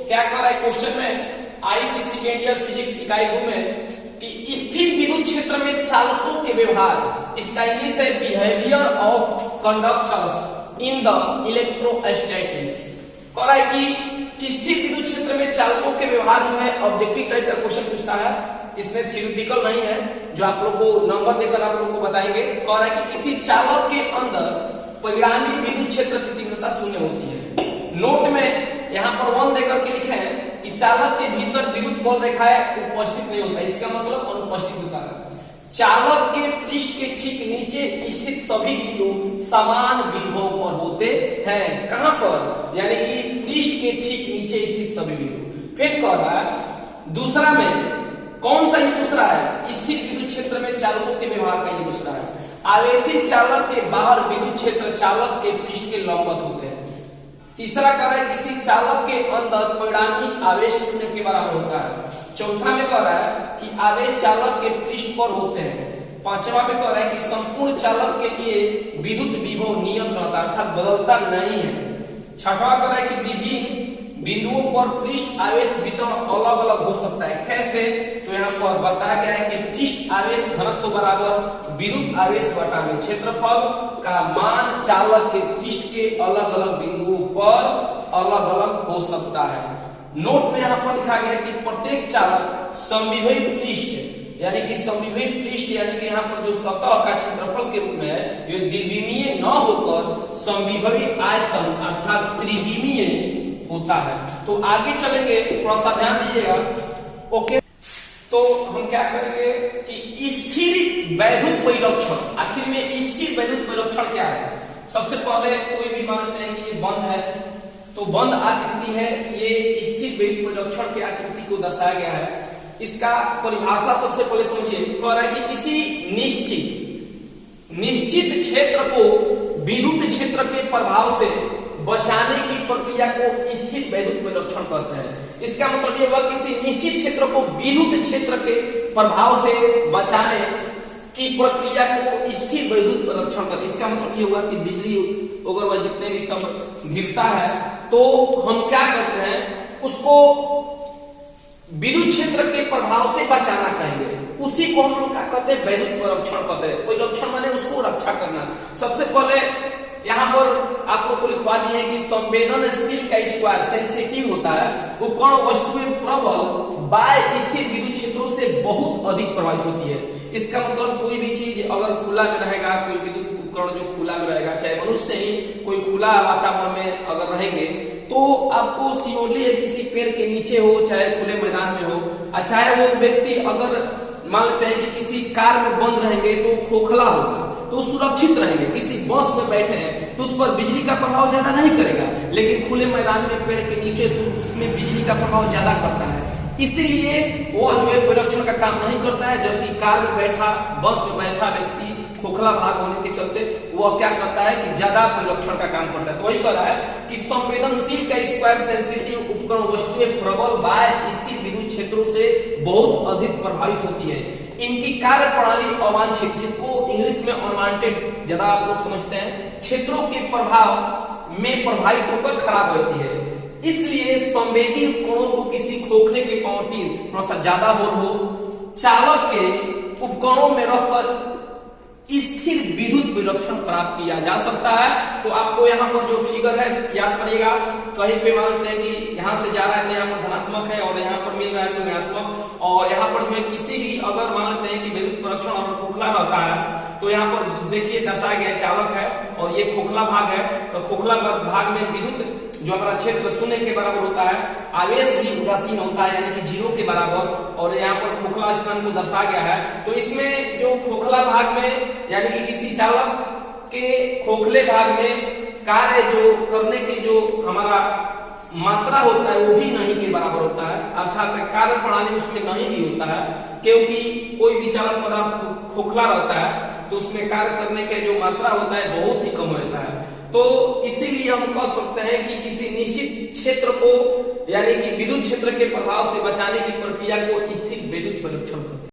क्या कर रहा है क्वेश्चन में आईसीसी के इंडियन फिजिक्स इकाई 2 में कि स्थिर विद्युत क्षेत्र में चालकों के व्यवहार, इसका इंग्लिश है behaviour of conductors in the electrostatics. कह रहा है कि स्थिर विद्युत क्षेत्र में चालकों के व्यवहार जो है ऑब्जेक्टिव टाइप का क्वेश्चन पूछता है, इसमें थ्योरेटिकल नहीं है जो आप लोग को नंबर देकर आप लोग को बताएंगे। कह रहा है कि किसी चालक के अंदर परिणामी विद्युत क्षेत्र की तीव्रता शून्य होती है। नोट में यहाँ पर 1 देकर के लिखे हैं कि चालक के भीतर विद्युत बल रेखा है उपस्थित नहीं होता, इसका मतलब अनुपस्थित होता है। चालक के पृष्ठ के ठीक नीचे स्थित सभी बिंदु समान विभव पर होते हैं। कहां पर? यानी कि पृष्ठ के ठीक नीचे स्थित सभी बिंदु। फिर कह रहा है दूसरा में, कौन सा ये दूसरा है? स्थिर विद्युत क्षेत्र में चालकों के व्यवहार का ये दूसरा है। आवेशित चालक के बाहर विद्युत क्षेत्र चालक के पृष्ठ के लंबवत होते हैं। तीसरा कह रहा है किसी चालक के अंदर परिणामी आवेश शून्य के बराबर होता है। चौथा में कह रहा है कि आवेश चालक के पृष्ठ पर होते हैं। पांचवा में कह रहा है कि संपूर्ण चालक के लिए विद्युत विभव नियत रहता है, अर्थात बदलता नहीं है। छठवा कह रहा है कि विभिन्न बिंदुओं पर पृष्ठ आवेश वितरण अलग अलग हो सकता है। कैसे? तो यहाँ पर बताया गया है कि पृष्ठ आवेश घनत्व बराबर विद्युत आवेश बटा में क्षेत्रफल का मान चालक के पृष्ठ के अलग अलग बिंदुओं पर अलग अलग हो सकता है। नोट में यहाँ पर लिखा गया है कि प्रत्येक चालक समविभव पृष्ठ यानी कि समविभव पृष्ठ यानी कि यहाँ पर जो सतह का क्षेत्रफल के रूप में है ये द्विविमीय न होकर समविभवी आयतन अर्थात त्रिविमीय होता है। तो आगे चलेंगे, थोड़ा सा ध्यान दीजिएगा। ओके, तो हम क्या करेंगे कि स्थिर वैद्युत परिलक्षण, आखिर में स्थिर वैद्युत परिलक्षण क्या है? सबसे पहले कोई भी मानते हैं कि ये बंद है, तो बंद आकृति है, ये स्थिर वैद्युत परिलक्षण की आकृति को दर्शाया गया है। इसका परिभाषा सबसे पहले समझिए। कह रहा है कि किसी निश्चित क्षेत्र को विद्युत क्षेत्र के प्रभाव से बचाने की प्रक्रिया को स्थिर वैद्युत परिलक्षण कहते हैं। इसका मतलब ये हुआ किसी निश्चित क्षेत्र को विद्युत क्षेत्र के प्रभाव से बचाने की प्रक्रिया को स्थिर वैद्युत परिलक्षण कहते हैं। इसका मतलब ये हुआ कि बिजली वगैरह जितने भी सब गिरता है तो हम क्या करते हैं, उसको विद्युत क्षेत्र के प्रभाव से बचाना कहेंगे, उसी को हम लोग क्या कहते हैं? वैद्युत परिलक्षण कहते हैं। परिलक्षण माने उसको रक्षा करना। सबसे पहले यहाँ पर आप लोग को लिखवा दिए है कि संवेदनशील का स्क्वायर सेंसिटिव होता है, वो कण वस्तुएं प्रबल बाय स्थिर विद्युत क्षेत्रों से बहुत अधिक प्रभावित होती है। इसका मतलब कोई भी चीज अगर खुला में रहेगा, कोई विद्युत उपकरण जो खुला में रहेगा, चाहे मनुष्य ही कोई खुला वातावरण में अगर रहेंगे तो आपको सियोली है किसी पेड़ के नीचे हो चाहे खुले मैदान में हो, चाहे वो व्यक्ति अगर मान लेते हैं कि किसी कार में बंद रहेंगे तो खोखला होगा, तो सुरक्षित रहेंगे। किसी बस में बैठे हैं तो उस पर बिजली का प्रभाव ज्यादा नहीं करेगा, लेकिन खुले मैदान में पेड़ के नीचे तो उसमें बिजली का प्रभाव ज्यादा करता है। इसीलिए वो जो है परिलक्षण का काम नहीं करता है, जबकि कार में बैठा, बस में बैठा व्यक्ति खोखला भाग होने के चलते वो क्या करता है कि ज्यादा परिलक्षण का काम करता है। तो वही कह रहा है कि संवेदनशील का स्क्वायर सेंसिटिव उपकरण वस्तुएं प्रबल बाय स्थिर विद्युत क्षेत्रों से बहुत अधिक प्रभावित होती है। इनकी कार्य प्रणाली अवांछित, जिसको इंग्लिश में अनवांटेड ज्यादा आप लोग समझते हैं, क्षेत्रों के प्रभाव में प्रभावित होकर खराब होती है। इसलिए संवेदी उपकरणों को किसी खोखले के पावती थोड़ा सा ज्यादा हो चालक के उपकरणों में रहकर स्थिर विद्युत परिलक्षण प्राप्त किया जा सकता है। तो आपको यहाँ पर जो फिगर है याद पड़ेगा, कहीं पे मान लेते हैं कि यहाँ से जा रहा है तो यहाँ पर धनात्मक है और यहाँ पर मिल रहा है तो ऋणात्मक, और यहाँ पर जो है किसी भी अगर मान लेते हैं कि विद्युत परिलक्षण और खोखला रहता है तो यहाँ पर देखिए दर्शाया गया चालक है और ये खोखला भाग है, तो खोखला भाग में विद्युत जो हमारा क्षेत्र शून्य के बराबर होता है, आवेश भी उदासीन होता है यानी कि 0 के बराबर, और यहाँ पर खोखला स्थान को दर्शाया गया है। तो इसमें जो खोखला भाग में यानी कि किसी चालक के खोखले भाग में कार्य जो करने की जो हमारा मात्रा होता है वो भी नहीं के बराबर होता है, अर्थात कार्य प्रणाली उसमें नहीं भी होता है, क्योंकि कोई भी चालक पदार्थ खोखला रहता है तो उसमें कार्य करने के जो मात्रा होता है बहुत ही कम होता है। तो इसीलिए हम कह सकते हैं कि किसी निश्चित क्षेत्र को यानी कि विद्युत क्षेत्र के प्रभाव से बचाने की प्रक्रिया को स्थिर विद्युत परिलक्षण